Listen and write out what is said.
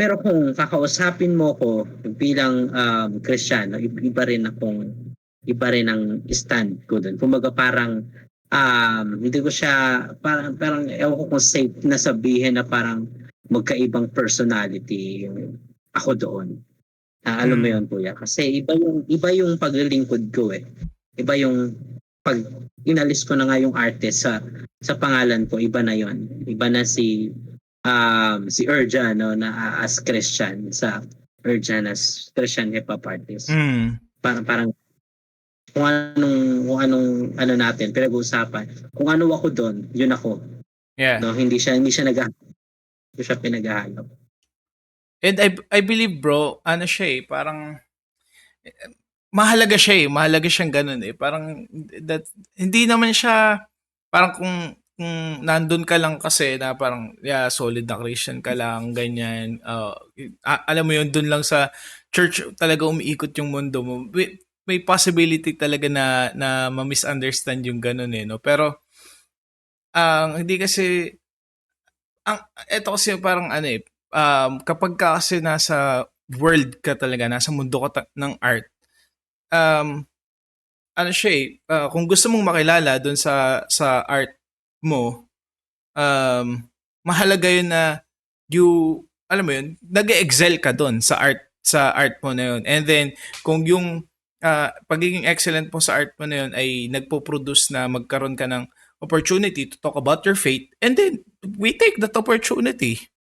pero kung kakausapin mo ko bilang Kristiyano, iba rin ang stand ko doon. Kumbaga parang hindi ko siya parang ewan ko kung safe na sabihin na parang magkaibang personality yung ako doon. Alam mo Mm. yun, kuya, kasi iba yung paglilingkod ko eh. Iba yung pag inalis ko na nga yung artist sa pangalan ko, iba na yon. Iba na si Urja, no, na as Christian sa Urjan as Christian hip hop artist. Mm. Parang kung anong ano natin pinag-uusapan. Kung ano ako doon, yun ako. Yeah. No, hindi siya pinaghahanap. And I believe, bro, ano siya eh, parang mahalaga siya eh. Mahalaga siyang ganun eh. Parang that, hindi naman siya parang kung nandun ka lang kasi na parang yeah, solid na Christian ka lang, ganyan. Alam mo yun, dun lang sa church talaga umiikot yung mundo mo. May possibility talaga na ma-misunderstand yung ganun eh, no? Pero ang hindi kasi ang eto kasi parang ano eh, kapag ka kasi nasa world ka talaga, nasa mundo ka ng art, um, ano siya eh, kung gusto mong makilala dun sa art mo, um, mahalaga yun na you, alam mo yun, nag-excel ka dun sa art mo na yun. And then, kung yung pagiging excellent mo sa art mo na yun ay nagpo-produce na magkaroon ka ng opportunity to talk about your faith, and then we take that opportunity.